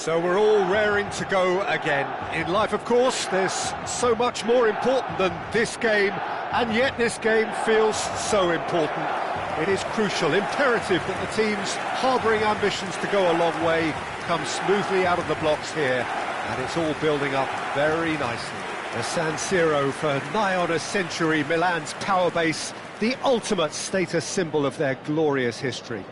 So we're all raring to go again. In life, of course, there's so much more important than this game, and yet this game feels so important. It is crucial, imperative that the teams harbouring ambitions to go a long way come smoothly out of the blocks here, and it's all building up very nicely. The San Siro for nigh on a century, Milan's power base, the ultimate status symbol of their glorious history.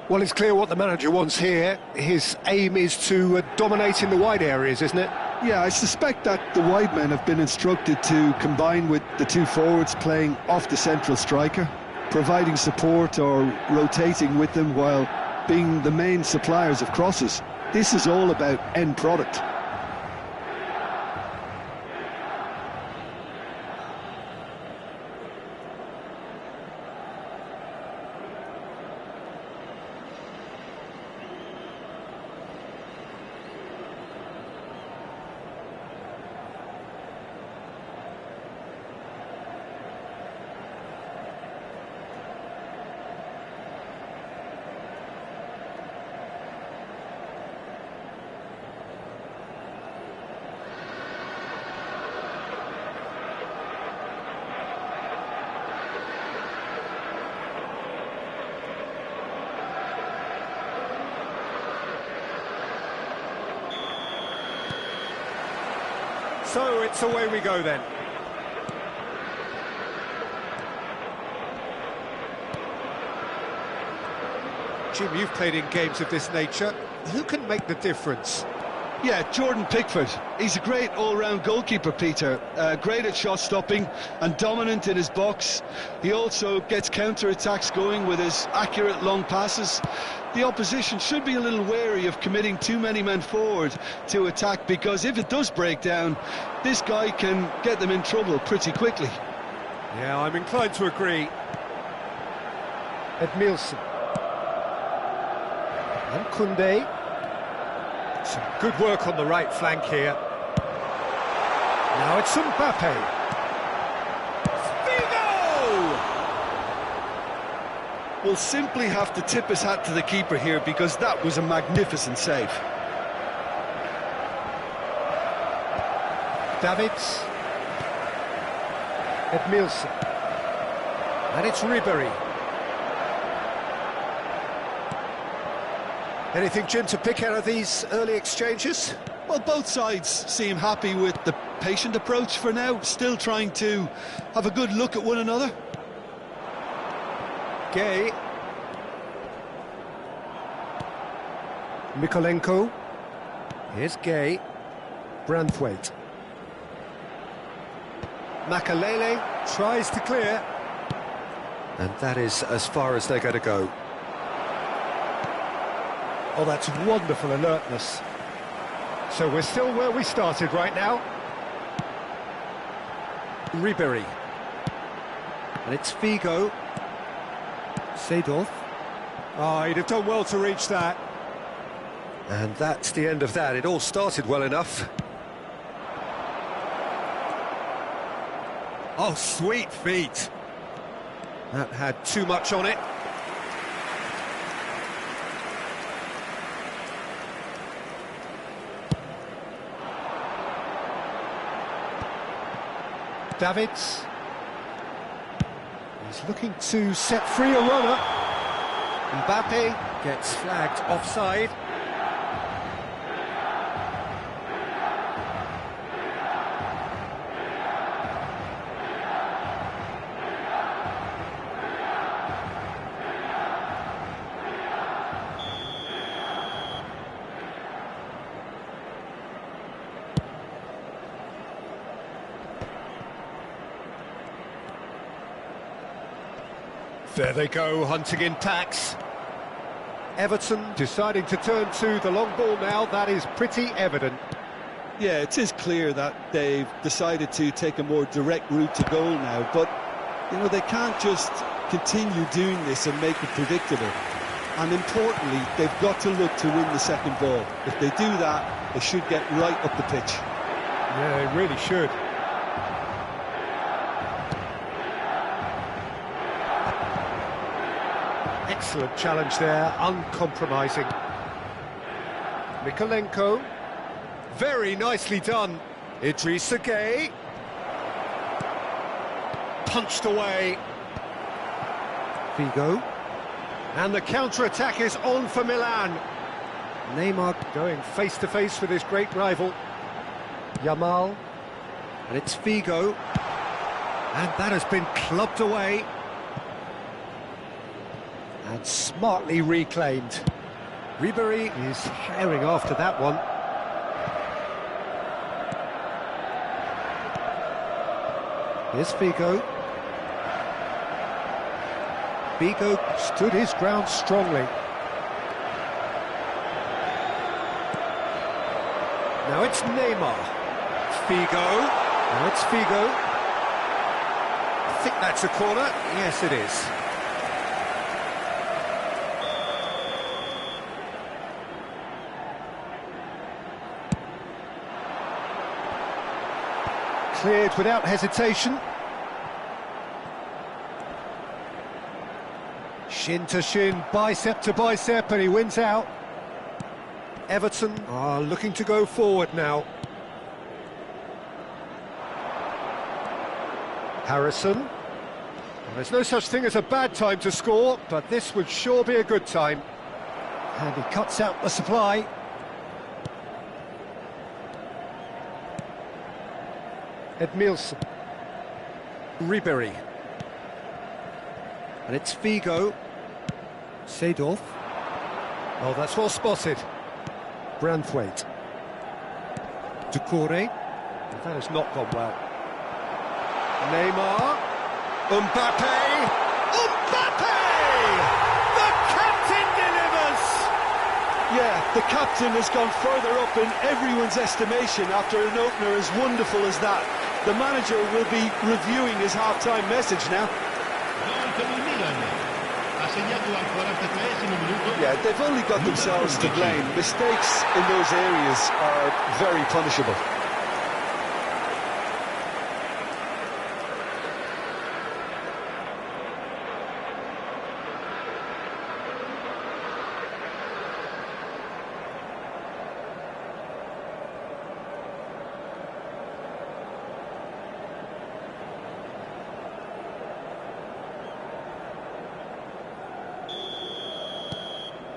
Well, it's clear what the manager wants here. His aim is to dominate in the wide areas, isn't it? Yeah, I suspect that the wide men have been instructed to combine with the two forwards playing off the central striker, providing support or rotating with them while being the main suppliers of crosses. This is all about end product. So it's away we go then. Jim, you've played in games of this nature. Who can make the difference? Yeah, Jordan Pickford. He's a great all-round goalkeeper, Peter. Great at shot stopping and dominant in his box. He also gets counter-attacks going with his accurate long passes. The opposition should be a little wary of committing too many men forward to attack, because if it does break down, this guy can get them in trouble pretty quickly. Yeah, I'm inclined to agree. Edmilson. And Koundé. Some good work on the right flank here. Now it's Mbappe. Figo! Will simply have to tip his hat to the keeper here, because that was a magnificent save. Davids. Edmilson. And it's Ribéry. Anything, Jim, to pick out of these early exchanges? Well, both sides seem happy with the patient approach for now, still trying to have a good look at one another. Gay. Mikolenko. Here's Gay. Branthwaite. Makalele tries to clear. And that is as far as they're going to go. Oh, that's wonderful alertness. So we're still where we started right now. Ribéry. And it's Figo. Seedorf. Oh, he'd have done well to reach that. And that's the end of that. It all started well enough. Oh, sweet feet. That had too much on it. Davids. He's looking to set free a runner. Mbappe gets flagged offside. There they go, hunting in packs. Everton deciding to turn to the long ball now, that is pretty evident. Yeah, it is clear that they've decided to take a more direct route to goal now, but, you know, they can't just continue doing this and make it predictable. And importantly, they've got to look to win the second ball. If they do that, they should get right up the pitch. Yeah, they really should. Excellent challenge there, uncompromising. Mikolenko, very nicely done. Idrissa Gueye, punched away. Figo, and the counter-attack is on for Milan. Neymar going face-to-face with his great rival. Yamal, and it's Figo, and that has been clubbed away. And smartly reclaimed. Ribery is herring after that one. Here's Figo. Figo stood his ground strongly. Now it's Neymar. Figo. Now it's Figo. I think that's a corner. Yes, it is. Cleared without hesitation. Shin to shin, bicep to bicep, and he wins out. Everton are looking to go forward now. Harrison. Well, there's no such thing as a bad time to score, but this would sure be a good time. And he cuts out the supply. Edmilson, Ribery, and it's Figo, Seedorf, oh that's well spotted, Branthwaite, Doucouré, that has not gone well, Neymar, Mbappe, the captain delivers! Yeah, the captain has gone further up in everyone's estimation after an opener as wonderful as that. The manager will be reviewing his half-time message now. Yeah, they've only got themselves to blame. Mistakes in those areas are very punishable.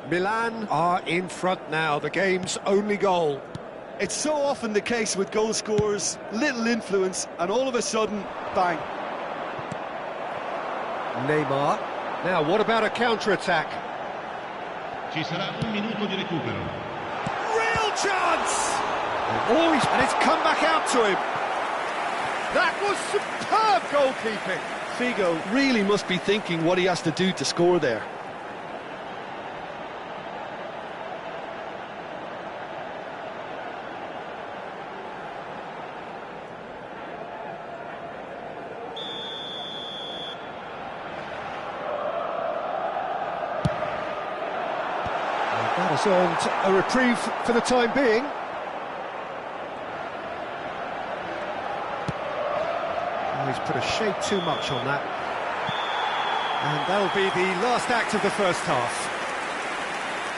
Milan are in front now, the game's only goal. It's so often the case with goal scorers, little influence, and all of a sudden, bang. Neymar. Now, what about a counter-attack? Ci sarà un minuto di recupero. Real chance! And it's come back out to him. That was superb goalkeeping. Figo really must be thinking what he has to do to score there. That has earned a reprieve for the time being. Oh, he's put a shade too much on that. And that'll be the last act of the first half.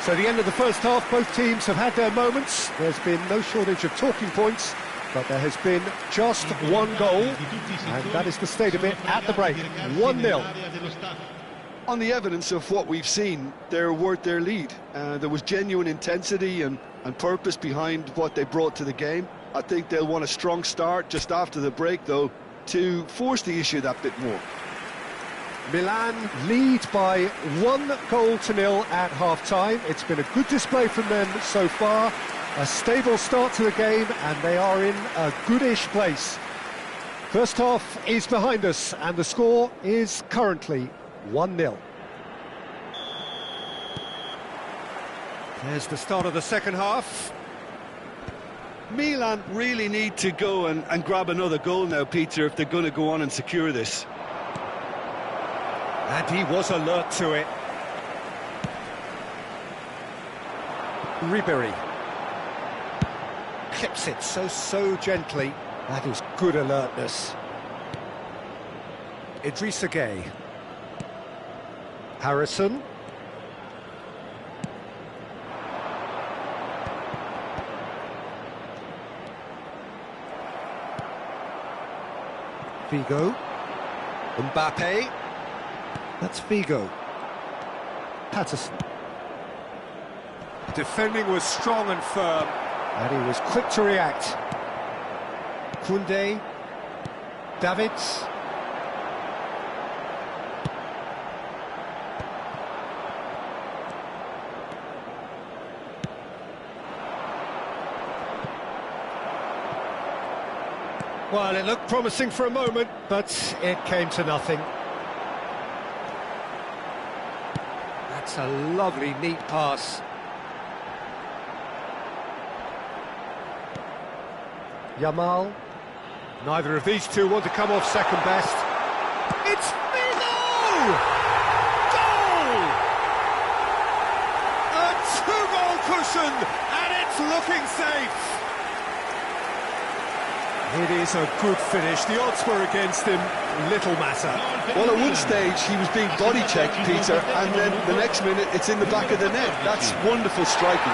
So the end of the first half, both teams have had their moments. There's been no shortage of talking points, but there has been just one goal, and that is the state of it at the break. 1-0. On the evidence of what we've seen, they're worth their lead. There was genuine intensity and purpose behind what they brought to the game. I think they'll want a strong start just after the break, though, to force the issue that bit more. Milan lead by 1-0 at half-time. It's been a good display from them so far. A stable start to the game, and they are in a goodish place. First half is behind us, and the score is currently 1-0. There's the start of the second half. Milan really need to go and grab another goal now, Peter, if they're going to go on and secure this. And he was alert to it. Ribery clips it so gently. That is good alertness. Idrissa Gueye. Harrison. Figo. Mbappe. That's Figo. Patterson. Defending was strong and firm, and he was quick to react. Koundé. Davids. Well, it looked promising for a moment, but it came to nothing. That's a lovely, neat pass. Yamal. Neither of these two want to come off second best. It's Figo! Goal! A two-goal cushion, and it's looking safe. It is a good finish. The odds were against him. Little matter. Well, at one stage he was being body checked, Peter, and then the next minute it's in the back of the net. That's wonderful striking.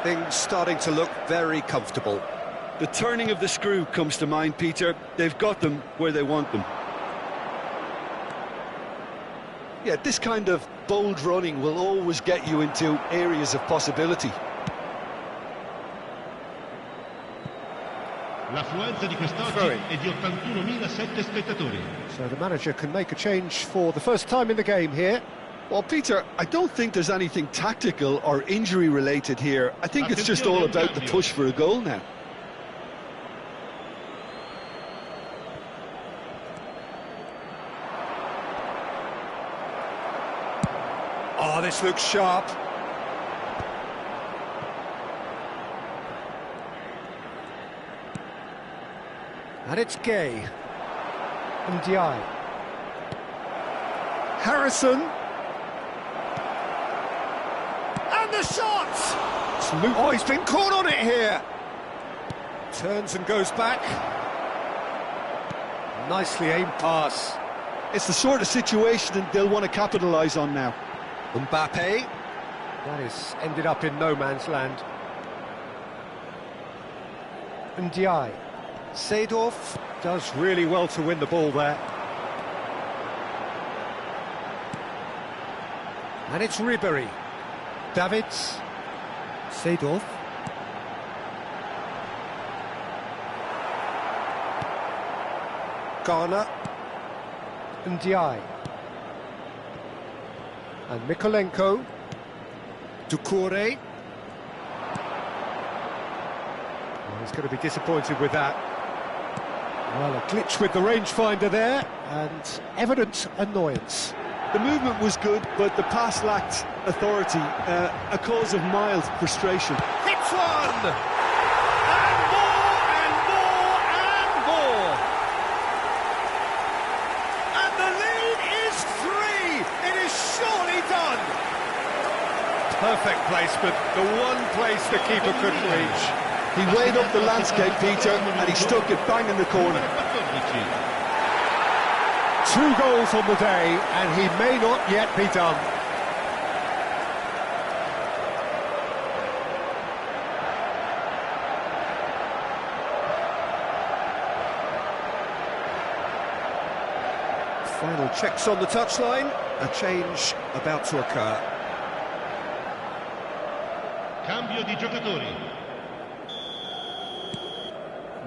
Things starting to look very comfortable. The turning of the screw comes to mind, Peter. They've got them where they want them. Yeah, this kind of bold running will always get you into areas of possibility. L'affluenza di quest'oggi è di 81.007 spettatori. So the manager can make a change for the first time in the game here. Well, Peter, I don't think there's anything tactical or injury-related here. I think it's just all about the push for a goal now. Oh, this looks sharp. And it's Gueye. Ndiaye. Harrison. And the shot! Oh, he's been caught on it here. Turns and goes back. Nicely aimed pass. It's the sort of situation they'll want to capitalise on now. Mbappe. That is ended up in no man's land. Ndiaye. Seedorf does really well to win the ball there. And it's Ribery. Davids. Seedorf. Garner. Ndiaye. And Mikolenko. Doucouré. Well, he's going to be disappointed with that. Well, a glitch with the rangefinder there, and evident annoyance. The movement was good, but the pass lacked authority, a cause of mild frustration. Hits one! And more, and more, and more! And the lead is 3! It is surely done! Perfect placement, the one place the keeper couldn't reach. He weighed up the landscape, Peter, and he stuck it bang in the corner. 2 goals on the day, and he may not yet be done. Final checks on the touchline, a change about to occur. Cambio di giocatori.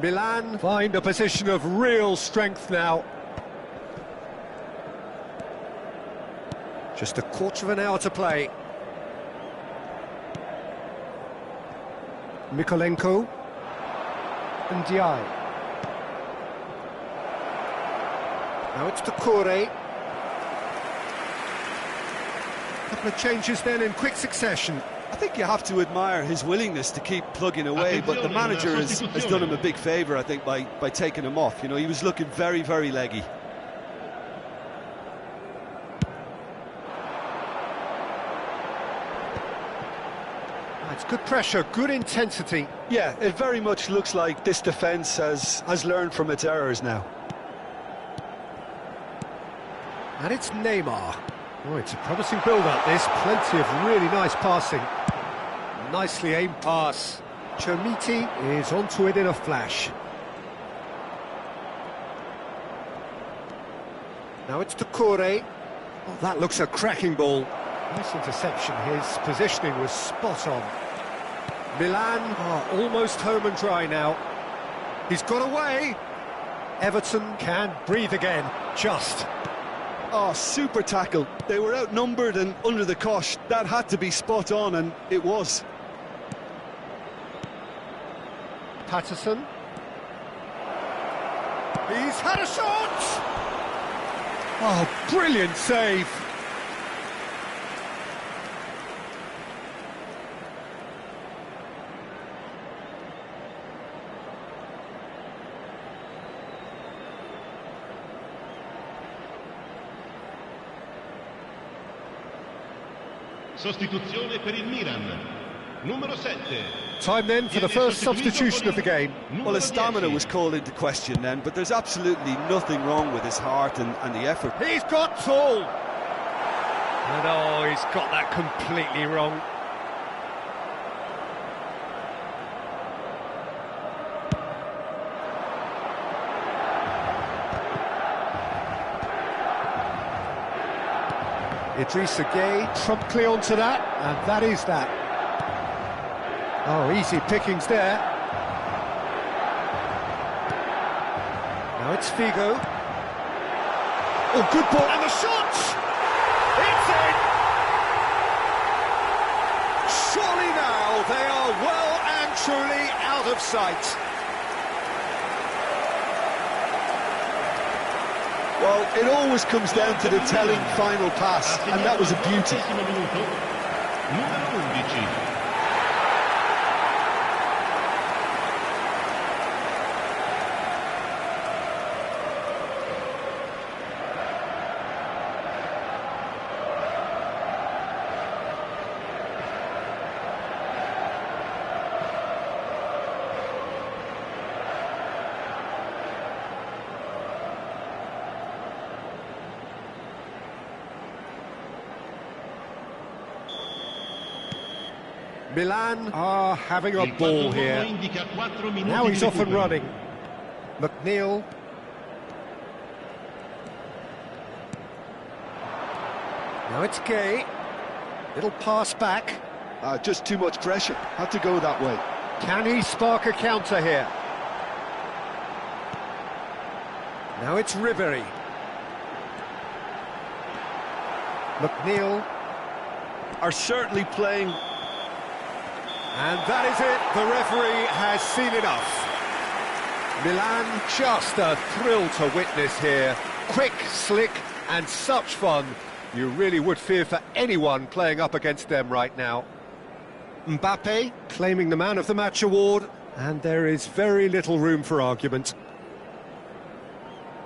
Milan find a position of real strength now. Just a quarter of an hour to play. Mikolenko and Diai. Now it's Kore. Couple of changes then in quick succession. I think you have to admire his willingness to keep plugging away, but the manager has done him a big favour, I think, by taking him off. You know, he was looking very, very leggy. It's good pressure, good intensity. Yeah, it very much looks like this defence has learned from its errors now. And it's Neymar. Oh, it's a promising build-up, this. Plenty of really nice passing. Nicely aimed pass. Chermiti is onto it in a flash. Now it's Kore. Oh, that looks a cracking ball. Nice interception. His positioning was spot on. Milan are almost home and dry now. He's got away. Everton can breathe again. Just. Oh, super tackle. They were outnumbered and under the cosh. That had to be spot on, and it was. Patterson. He's had a shot! Oh, brilliant save! Sostituzione per il Milan. Numero 7. Time then for the first substitution of the game. Well, his stamina was called into question then, but there's absolutely nothing wrong with his heart and the effort. He's got tall! And oh, he's got that completely wrong. Idrissa Gueye promptly onto that, and that is that. Oh, easy pickings there. Now it's Figo. Oh, good ball, and the shot! It's in! Surely now they are well and truly out of sight. Well, it always comes down to the telling final pass, and that was a beauty. Numero 11. Milan are having a ball here. Now he's off and running. McNeil. Now it's Gay. Little pass back. Just too much pressure. Had to go that way. Can he spark a counter here? Now it's Ribery. McNeil are certainly playing. And that is it. The referee has seen enough. Milan, just a thrill to witness here. Quick, slick, and such fun. You really would fear for anyone playing up against them right now. Mbappe claiming the Man of the Match award, and there is very little room for argument.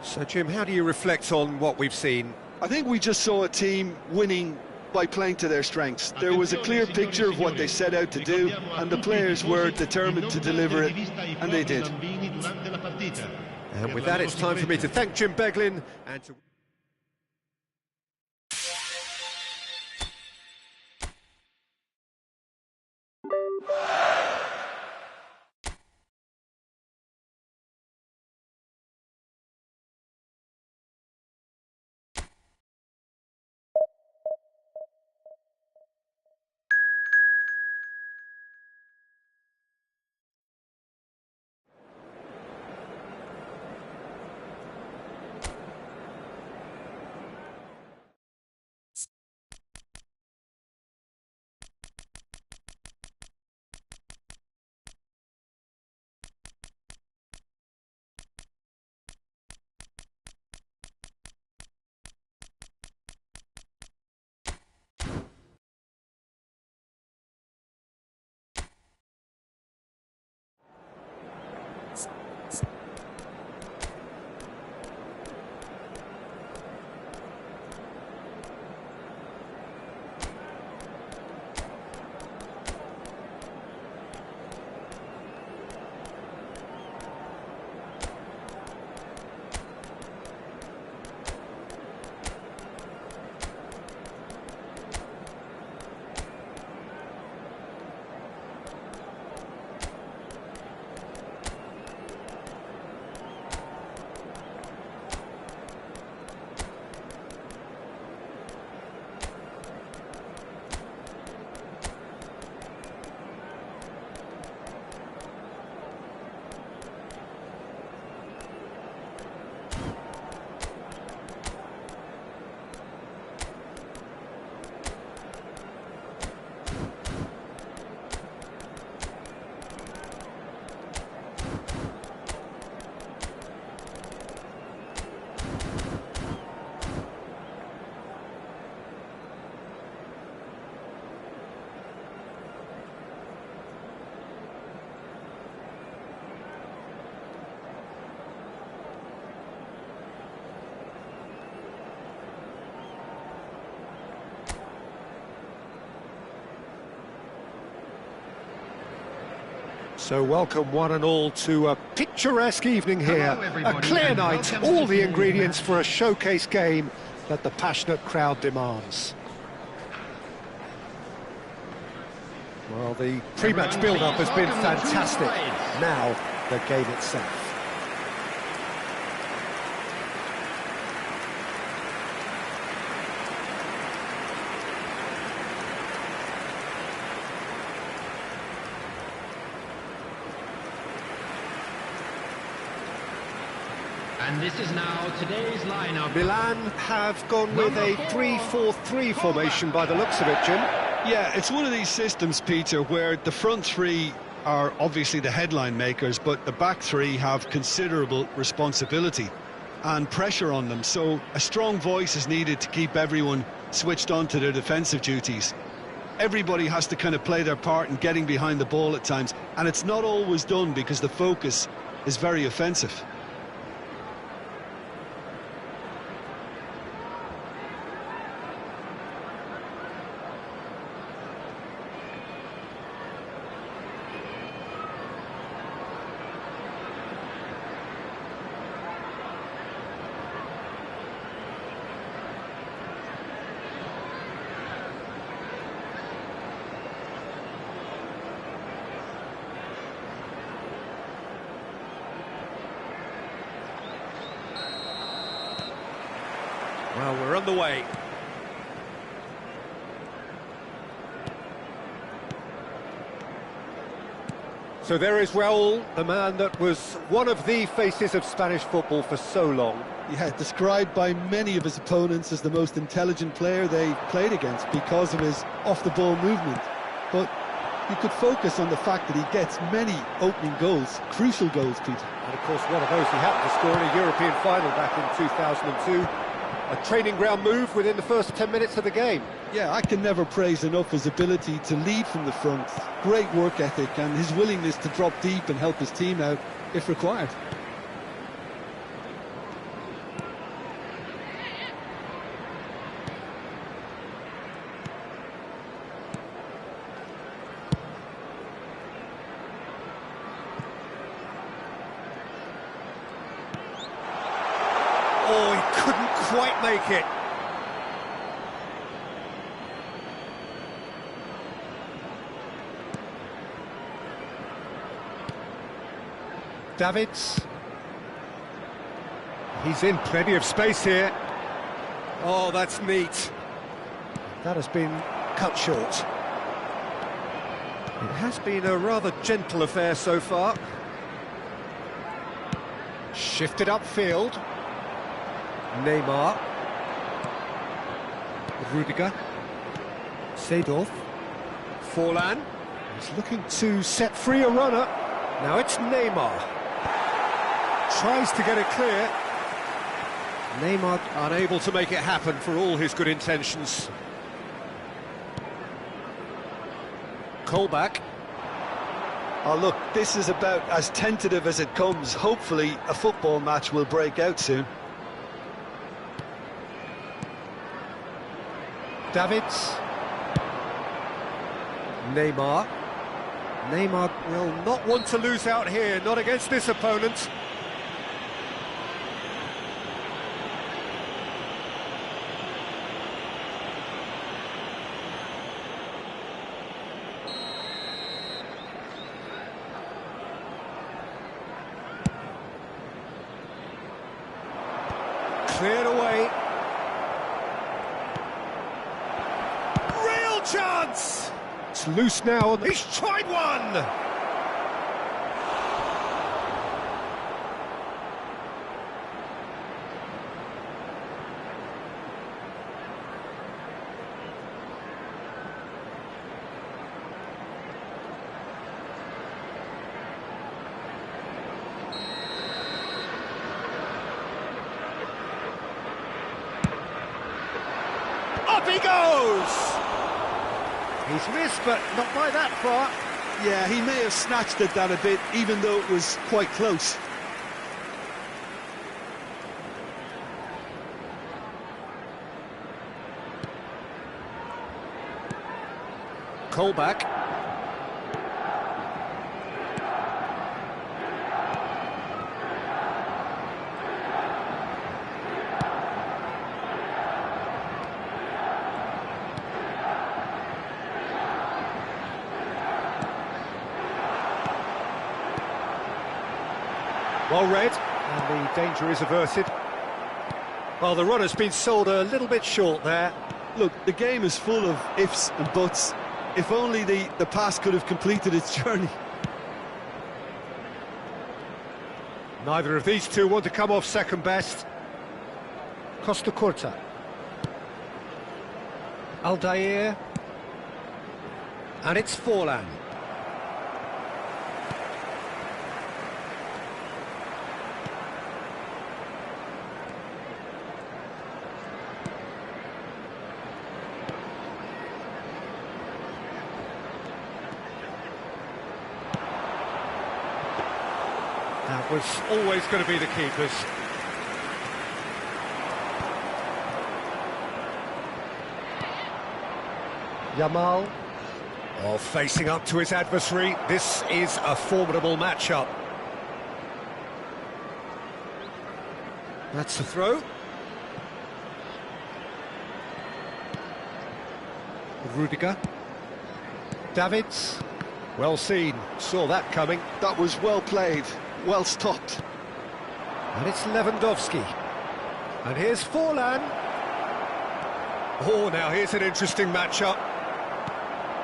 So, Jim, how do you reflect on what we've seen? I think we just saw a team winning by playing to their strengths. There was a clear picture of what they set out to do, and the players were determined to deliver it, and they did. And with that, it's time for me to thank Jim Beglin and to... So welcome one and all to a picturesque evening here, a clear night, all the ingredients for a showcase game that the passionate crowd demands. Well, the pre-match build-up has been fantastic. Now, the game itself. And this is now today's lineup. Milan have gone with a 3-4-3 formation by the looks of it, Jim. Yeah, it's one of these systems, Peter, where the front three are obviously the headline makers, but the back three have considerable responsibility and pressure on them. So a strong voice is needed to keep everyone switched on to their defensive duties. Everybody has to kind of play their part in getting behind the ball at times, and it's not always done because the focus is very offensive. Well, we're on the way. So there is Raúl, the man that was one of the faces of Spanish football for so long. Yeah, described by many of his opponents as the most intelligent player they played against because of his off-the-ball movement. But you could focus on the fact that he gets many opening goals, crucial goals, Peter. And of course, one of those he happened to score in a European final back in 2002. A training ground move within the first 10 minutes of the game. Yeah, I can never praise enough his ability to lead from the front, great work ethic, and his willingness to drop deep and help his team out if required. Oh, he couldn't quite make it. Davids. He's in plenty of space here. Oh, that's neat. That has been cut short. It has been a rather gentle affair so far. Shifted upfield. Neymar, Rudiger, Seedorf, Forlan, he's looking to set free a runner. Now it's Neymar, tries to get it clear. Neymar unable to make it happen for all his good intentions. Colback. Oh, look, this is about as tentative as it comes. Hopefully a football match will break out soon. Davids, Neymar. Neymar will not want to lose out here, not against this opponent. Cleared away. Chance! It's loose now. He's tried one! Up he goes! He's missed, but not by that far. Yeah, he may have snatched at that a bit, even though it was quite close. Colback. Well read, and the danger is averted. Well, the run has been sold a little bit short there. Look, the game is full of ifs and buts. If only the pass could have completed its journey. Neither of these two want to come off second best. Costa Curta. Aldair. And it's Forlan. That was always going to be the keepers. Yamal. Oh, facing up to his adversary. This is a formidable matchup. That's the throw. Rudiger. Davids. Well seen. Saw that coming. That was well played, well stopped. And it's Lewandowski. And here's Forlan. Oh, now here's an interesting matchup.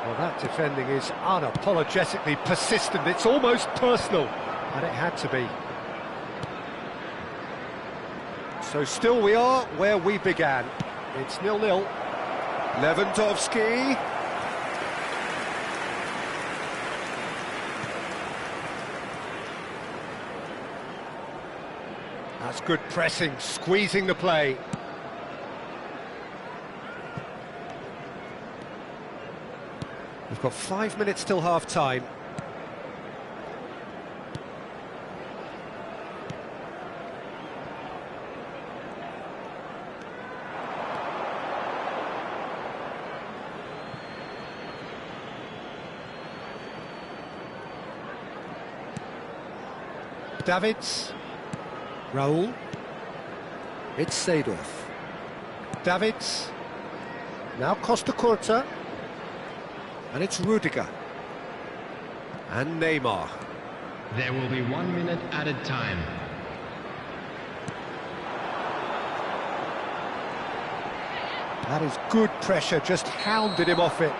Well, that defending is unapologetically persistent. It's almost personal. And it had to be. So still we are where we began. It's 0-0. Lewandowski. That's good pressing, squeezing the play. We've got 5 minutes till half-time. Davids. Raul. It's Seedorf. Davids. Now Costa Curta. And it's Rudiger. And Neymar. There will be 1 minute added time. That is good pressure, just hounded him off it.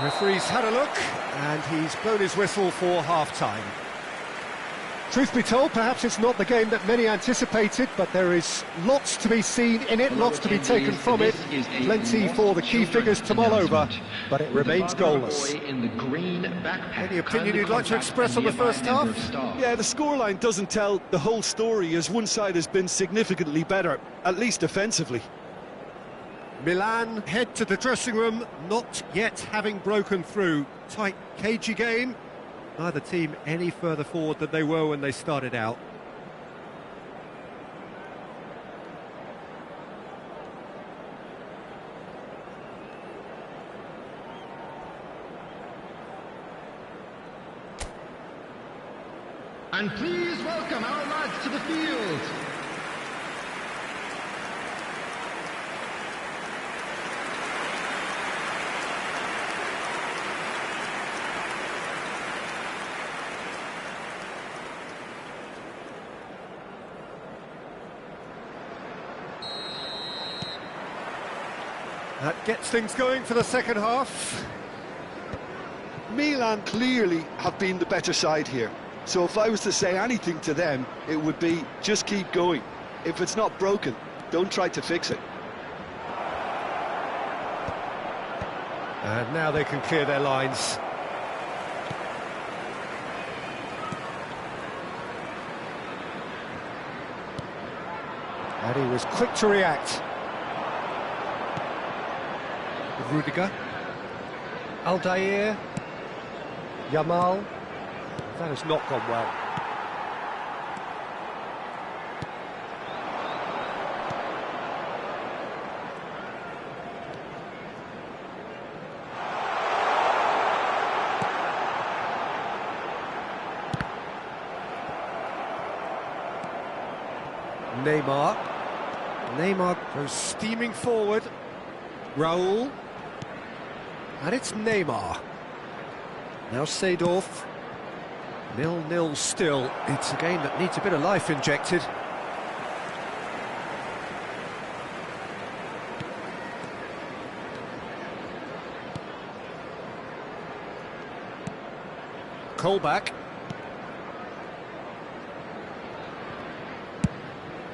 Referee's had a look, and he's blown his whistle for half-time. Truth be told, perhaps it's not the game that many anticipated, but there is lots to be seen in it, lots to be taken from it. Plenty for the key figures to mull over, but it remains goalless. Any opinion you'd like to express on the first half? Yeah, the scoreline doesn't tell the whole story, as one side has been significantly better, at least offensively. Milan head to the dressing room, not yet having broken through. Tight, cagey game. Neither team any further forward than they were when they started out. And please welcome our lads to the field. That gets things going for the second half. Milan clearly have been the better side here. So if I was to say anything to them, it would be just keep going. If it's not broken, don't try to fix it. And now they can clear their lines. And he was quick to react. Rudiger. Aldair. Yamal. That has not gone well. Neymar goes steaming forward. Raul. And it's Neymar. Now Seedorf. 0-0 still. It's a game that needs a bit of life injected. Colback.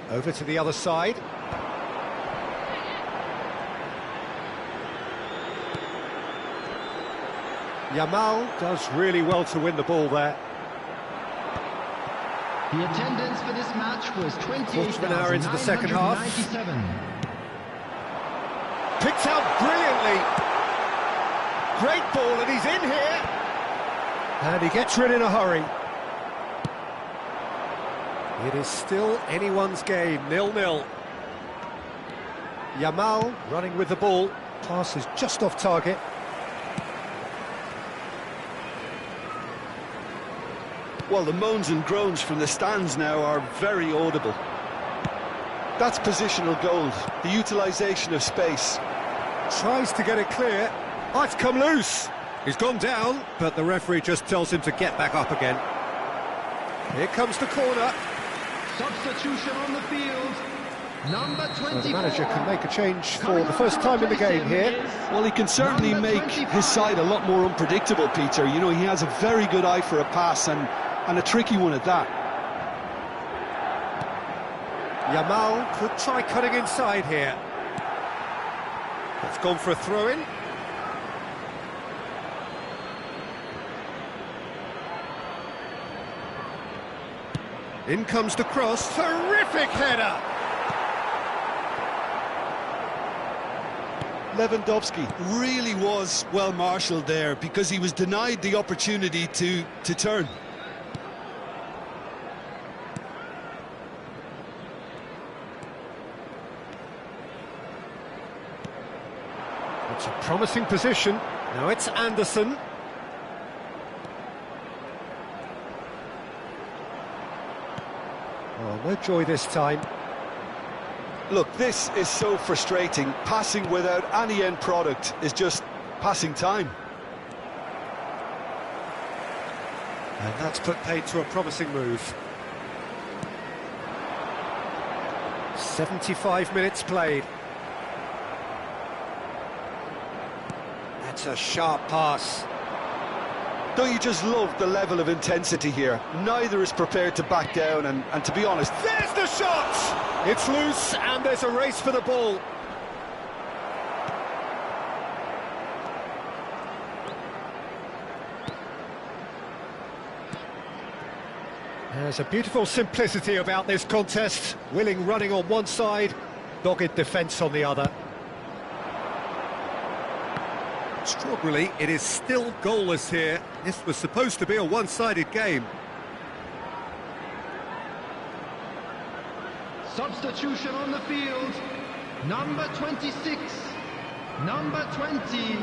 Over to the other side. Yamal does really well to win the ball there. The attendance for this match was 28,997. Quarter of an hour into the second half. Picked out brilliantly. Great ball, and he's in here. And he gets rid in a hurry. It is still anyone's game, 0-0. Yamal running with the ball. Pass is just off target. Well, the moans and groans from the stands now are very audible. That's positional gold, the utilisation of space. Tries to get it clear. Oh, it's come loose. He's gone down, but the referee just tells him to get back up again. Here comes the corner. Substitution on the field. Number 24. So the manager can make a change for the first time in the game here. Well, he can certainly make his side a lot more unpredictable, Peter. You know, he has a very good eye for a pass and a tricky one at that. Yamal could try cutting inside here. It's gone for a throw-in. In comes the cross. Terrific header! Lewandowski really was well marshalled there because he was denied the opportunity to turn. It's a promising position. Now it's Anderson. Oh, no joy this time. Look, this is so frustrating. Passing without any end product is just passing time. And that's put paid to a promising move. 75 minutes played. That's a sharp pass. Don't you just love the level of intensity here? Neither is prepared to back down, and to be honest... There's the shot! It's loose, and there's a race for the ball. There's a beautiful simplicity about this contest. Willing running on one side, dogged defence on the other. Extraordinarily, it is still goalless here. This was supposed to be a one-sided game. Substitution on the field. Number 26. Number 20.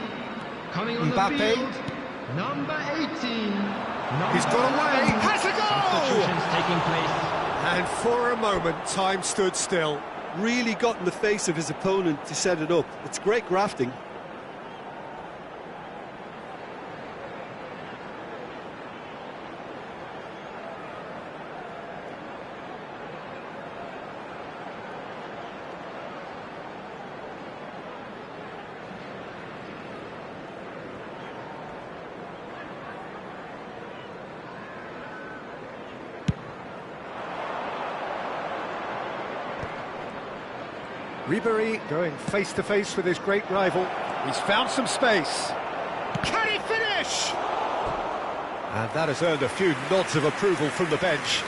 Coming on Mbappe. the field. Number 18. He's got away. Has a goal! Substitutions taking place. And for a moment, time stood still. Really got in the face of his opponent to set it up. It's great grafting. Ribery going face-to-face with his great rival. He's found some space. Can he finish? And that has earned a few nods of approval from the bench.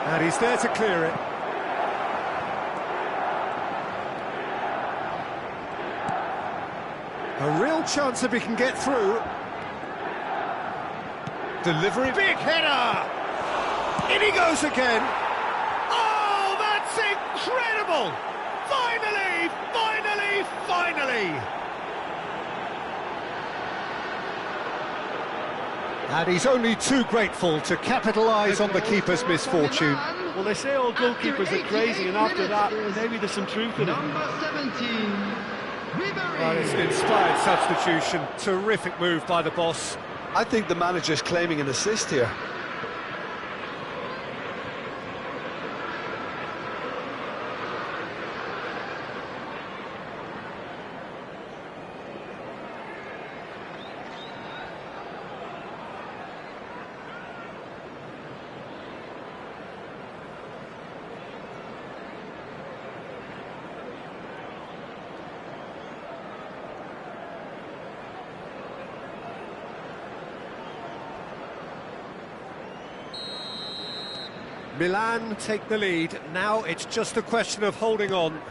And he's there to clear it. A real chance if he can get through. Delivery, big header! In he goes again! Oh, that's incredible! Finally! Finally! Finally! And he's only too grateful to capitalise on the keeper's misfortune. Well, they say all goalkeepers are crazy, and after that, maybe there's some truth in it. Number 17, Well, it's an inspired substitution. Terrific move by the boss. I think the manager's claiming an assist here. Milan take the lead. Now it's just a question of holding on.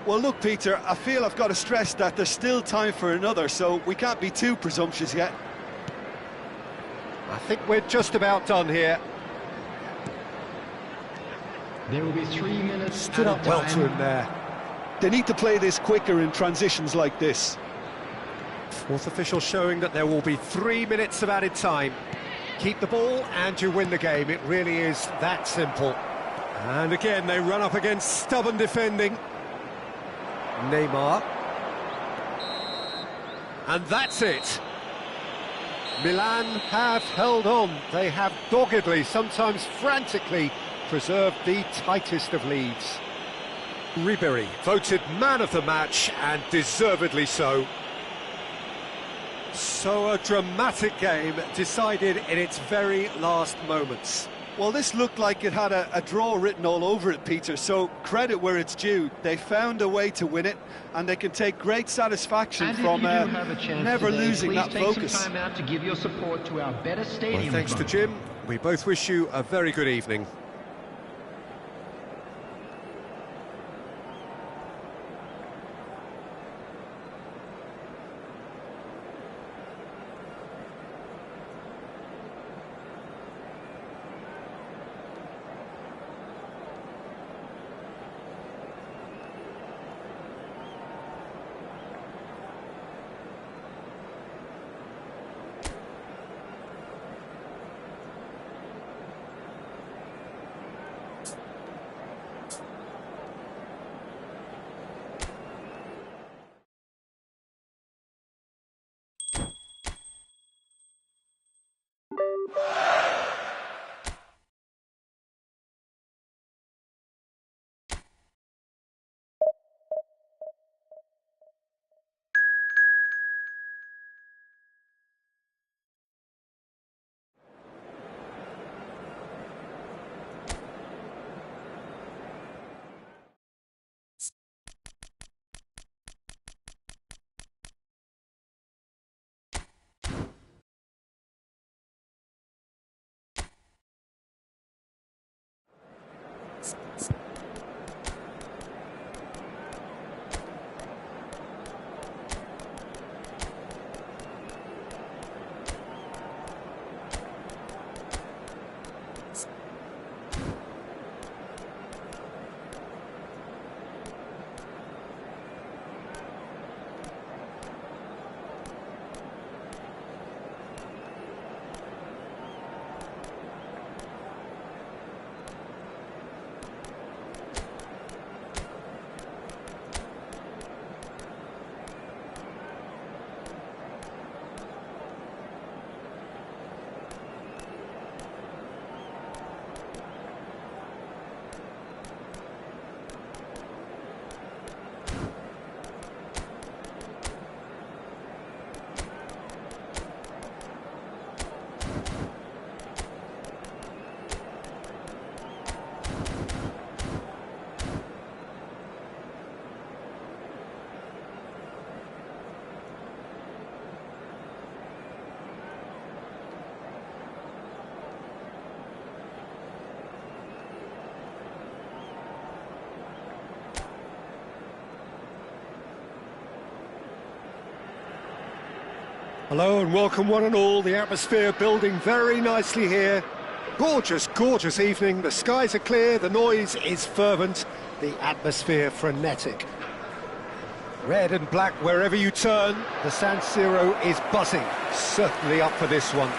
Well, look, Peter, I feel I've got to stress that there's still time for another, so we can't be too presumptuous yet. I think we're just about done here. there will be 3 minutes Stood at up a well time. to him there. They need to play this quicker in transitions like this. Fourth official showing that there will be 3 minutes of added time. Keep the ball and you win the game. It really is that simple. And again, they run up against stubborn defending. Neymar. And that's it. Milan have held on. They have doggedly, sometimes frantically, preserved the tightest of leads. Ribery voted man of the match, and deservedly so. So a dramatic game decided in its very last moments. Well, this looked like it had a draw written all over it, Peter, so credit where it's due. They found a way to win it, and they can take great satisfaction And from if you do have a chance never today, losing that please focus. take some time out to give your support to our better stadium. Well, thanks to fund. Jim. We both wish you a very good evening. Hello and welcome one and all. The atmosphere building very nicely here. Gorgeous, gorgeous evening. The skies are clear, the noise is fervent, the atmosphere frenetic. Red and black wherever you turn, the San Siro is buzzing. Certainly up for this one.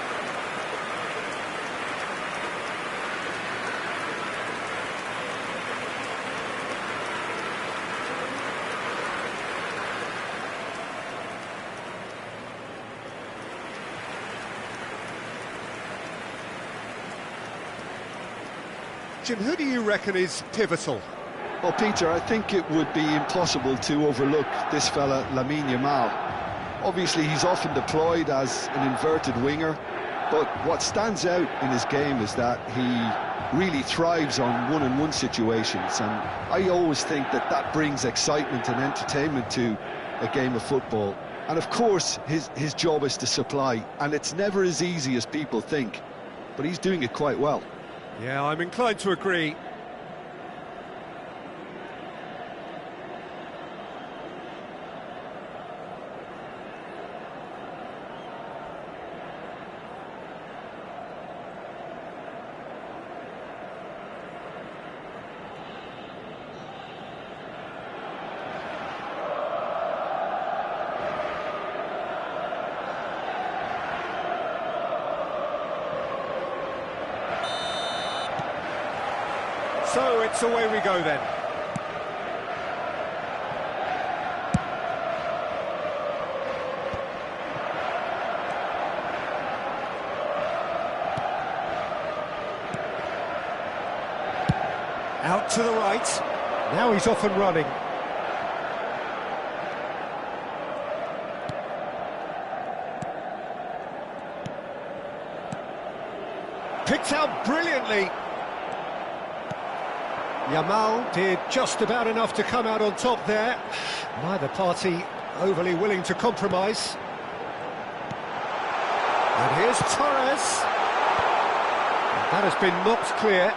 Jim, who do you reckon is pivotal? Well, Peter, I think it would be impossible to overlook this fella, Lamine Yamal. Obviously, he's often deployed as an inverted winger, but what stands out in his game is that he really thrives on one-on-one situations, and I always think that that brings excitement and entertainment to a game of football. And of course, his job is to supply, and it's never as easy as people think, but he's doing it quite well. Yeah, I'm inclined to agree. So it's away we go then. Out to the right. Now he's off and running. Picked out brilliantly. Yamal did just about enough to come out on top there. Neither party overly willing to compromise. And here's Torres. That has been knocked clear.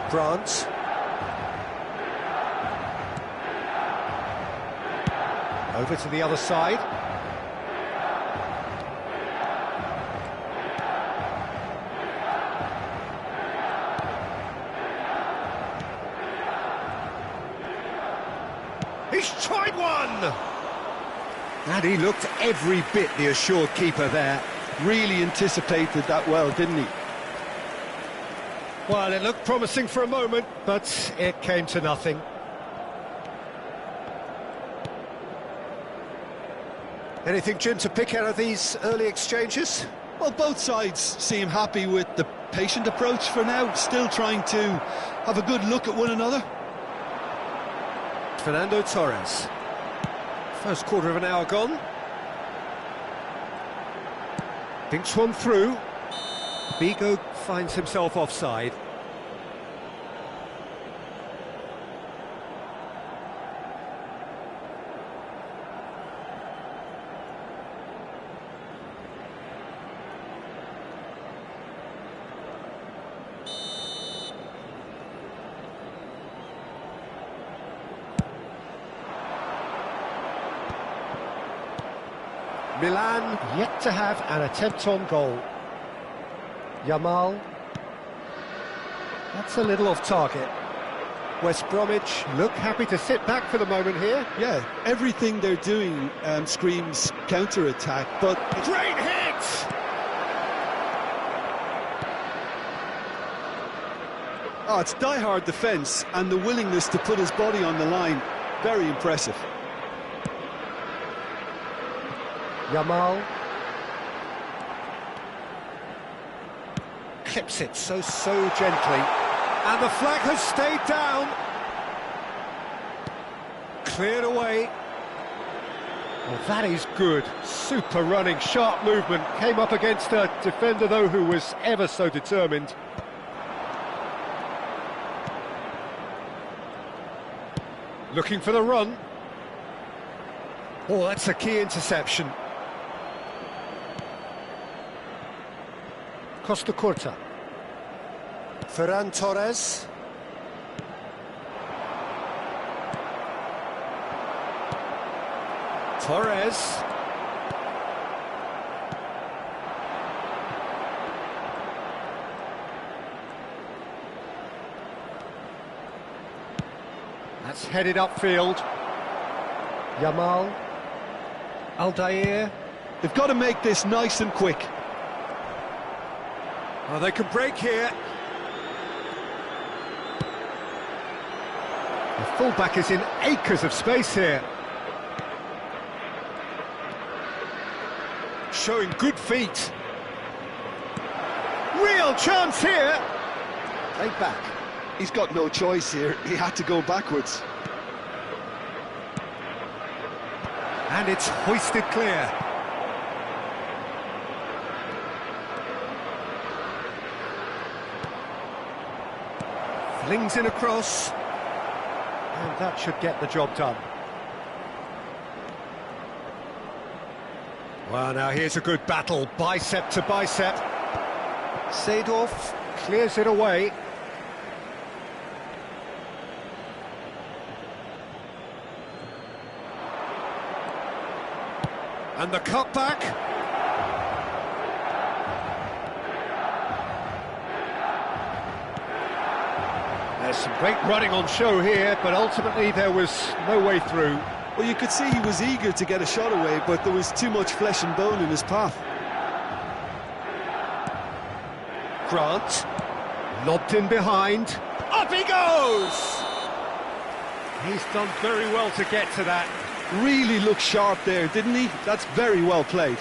France. Over to the other side. He's tried one! And he looked every bit the assured keeper there. Really anticipated that well, didn't he? Well, it looked promising for a moment, but it came to nothing. Anything, Jim, to pick out of these early exchanges? Well, both sides seem happy with the patient approach for now, still trying to have a good look at one another. Fernando Torres. First quarter of an hour gone. Thinks one through. Bigo finds himself offside. Milan yet to have an attempt on goal. Yamal. That's a little off target. West Bromwich look happy to sit back for the moment here. Yeah, everything they're doing screams counter-attack, but... Great hit! Oh, it's die-hard defence, and the willingness to put his body on the line. Very impressive. Yamal clips it so gently, and the flag has stayed down. Cleared away. Well, that is good. Super running, sharp movement. Came up against a defender, though, who was ever so determined. Looking for the run. Oh, that's a key interception. Costa Curta. Ferran Torres. Torres. That's headed upfield. Yamal. Aldair. They've got to make this nice and quick. Oh, they can break here. The fullback is in acres of space here. Showing good feet. Real chance here. Played back. He's got no choice here. He had to go backwards. And it's hoisted clear. Flings in across. And that should get the job done. Well, now here's a good battle, bicep to bicep. Seedorf clears it away. And the cutback. There's some great running on show here, but ultimately there was no way through. Well, you could see he was eager to get a shot away, but there was too much flesh and bone in his path. Grant, lobbed in behind. Up he goes! He's done very well to get to that. Really looked sharp there, didn't he? That's very well played.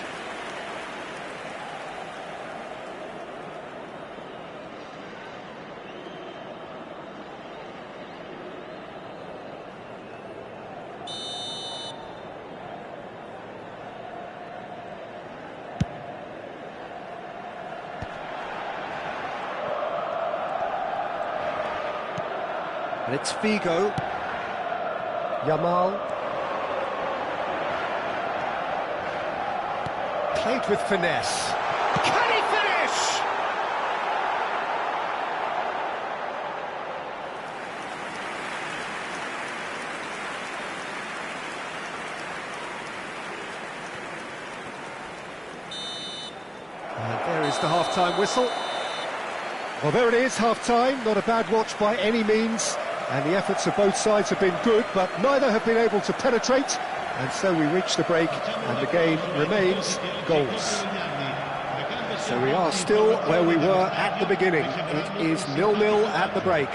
And it's Figo. Yamal. Played with finesse. Can he finish? And there is the half-time whistle. Well, there it is, half-time. Not a bad watch by any means. And the efforts of both sides have been good, but neither have been able to penetrate. And so we reach the break, and the game remains goals. So we are still where we were at the beginning. It is 0-0 at the break.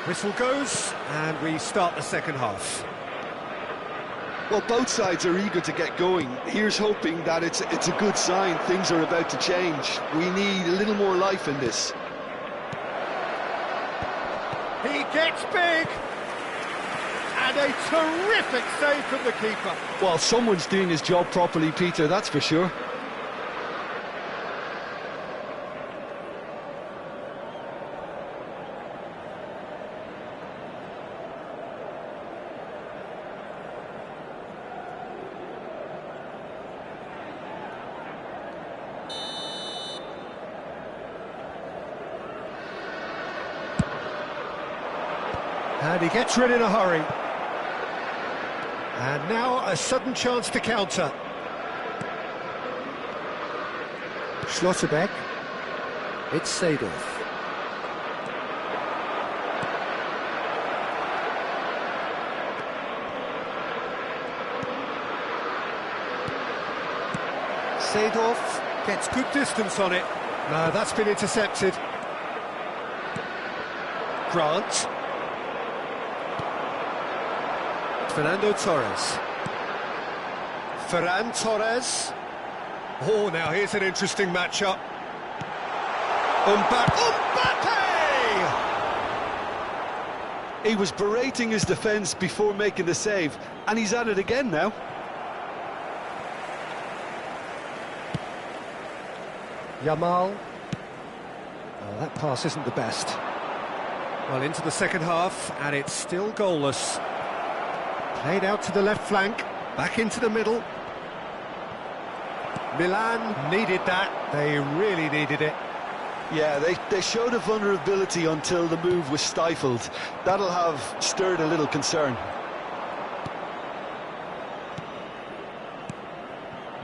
Whistle goes, and we start the second half. Well, both sides are eager to get going. Here's hoping that it's a good sign. Things are about to change. We need a little more life in this. He gets big! And a terrific save from the keeper. Well, someone's doing his job properly, Peter, that's for sure. And he gets rid in a hurry. And now a sudden chance to counter. Schlotterbeck. It's Seedorf. Seedorf gets good distance on it. No, that's been intercepted. Grant. Fernando Torres. Ferran Torres. Oh, now here's an interesting matchup. Mbappe! He was berating his defence before making the save, and he's at it again now. Yamal. Oh, that pass isn't the best. Well, into the second half, and it's still goalless. Played out to the left flank, back into the middle. Milan needed that, they really needed it. Yeah, they showed a vulnerability until the move was stifled. That'll have stirred a little concern.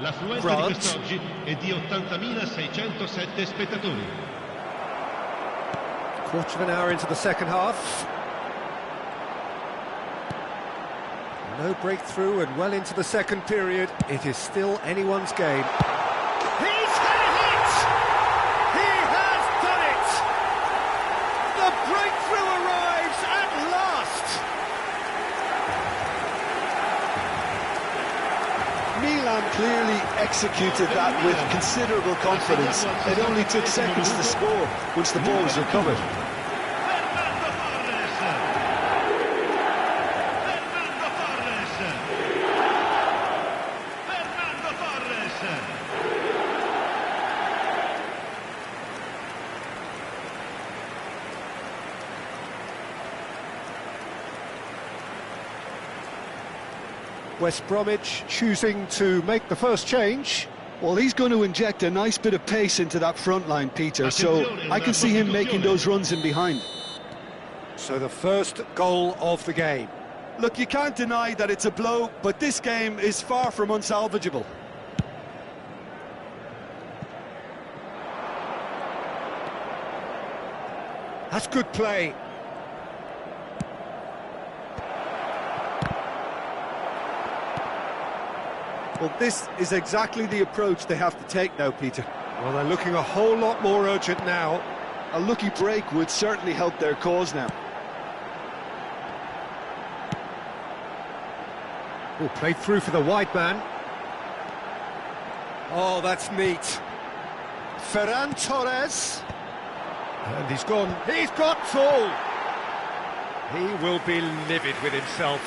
L'affluenza di quest'oggi è di 80.607 spettatori. Quarter of an hour into the second half. No breakthrough and well into the second period. It is still anyone's game. He's had it! He has done it! The breakthrough arrives at last! Milan clearly executed that with considerable confidence. It only took seconds to score once the ball was recovered. West Bromwich choosing to make the first change. Well, he's going to inject a nice bit of pace into that front line, Peter, so I can see him making those runs in behind. So the first goal of the game. Look, you can't deny that it's a blow, but this game is far from unsalvageable. That's good play. Well, this is exactly the approach they have to take now, Peter. Well, they're looking a whole lot more urgent now. A lucky break would certainly help their cause now. Oh, played through for the wide man. Oh, that's neat. Ferran Torres. And he's gone. He's got all. He will be livid with himself.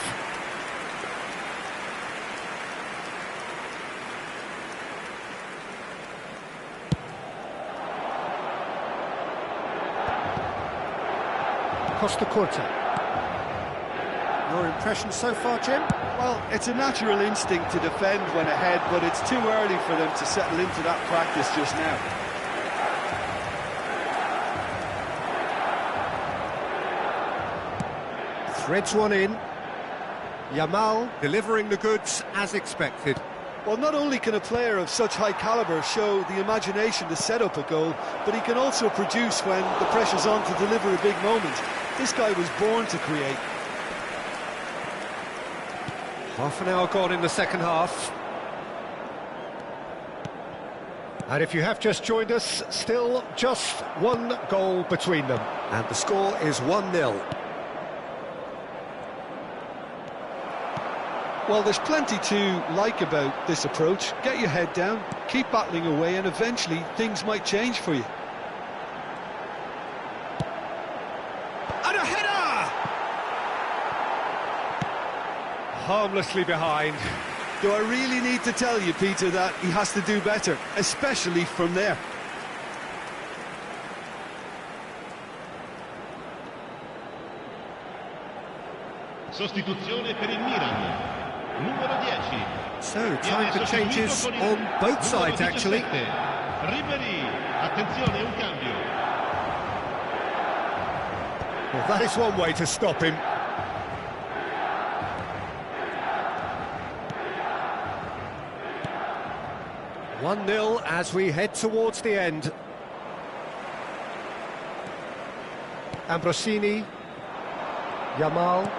Costa Corta. Your impression so far, Jim? Well, it's a natural instinct to defend when ahead, but it's too early for them to settle into that practice just now. Threads one in. Yamal delivering the goods as expected. Well, not only can a player of such high calibre show the imagination to set up a goal, but he can also produce when the pressure's on to deliver a big moment. This guy was born to create. Half an hour gone in the second half. And if you have just joined us, still just one goal between them. And the score is 1-0. Well, there's plenty to like about this approach. Get your head down, keep battling away, and eventually things might change for you. And a header! Harmlessly behind. Do I really need to tell you, Peter, that he has to do better, especially from there? Sostituzione per il Milan. Numero 10. So, time for changes on both sides, actually. Ribery, attenzione, un cambio. Well, that is one way to stop him. (1-0) as we head towards the end. Ambrosini. Yamal.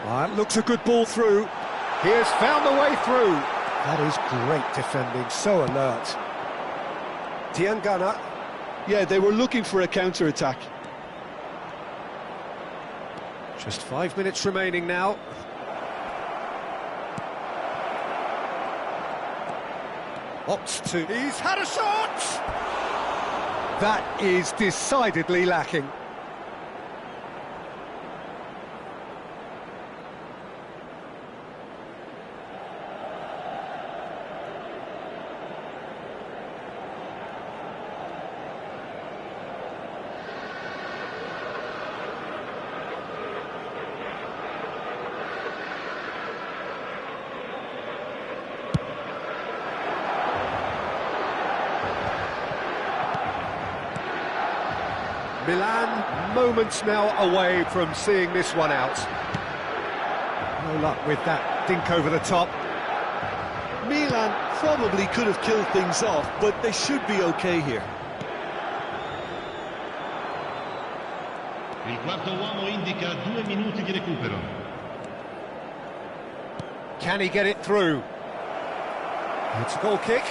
That looks a good ball through. He has found the way through. That is great defending, so alert. Tiangana. Yeah, they were looking for a counter-attack. Just 5 minutes remaining now. Opts to... He's had a shot! That is decidedly lacking. Milan, moments now away from seeing this one out. No luck with that dink over the top. Milan probably could have killed things off, but they should be okay here. Il quarto uomo indica 2 minuti di recupero. Can he get it through? It's a goal kick.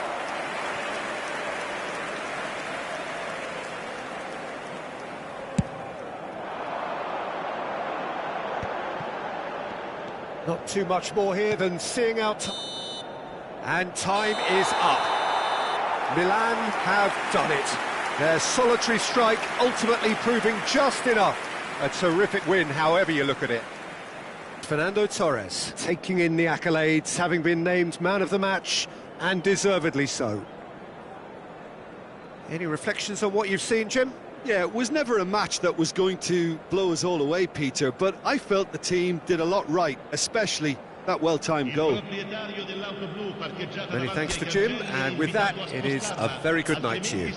Not too much more here than seeing out. And time is up. Milan have done it. Their solitary strike ultimately proving just enough. A terrific win, however you look at it. Fernando Torres taking in the accolades, having been named man of the match, and deservedly so. Any reflections on what you've seen, Jim? Yeah, it was never a match that was going to blow us all away, Peter, but I felt the team did a lot right, especially that well-timed goal. Many thanks to Jim, and with that, it is a very good night to you.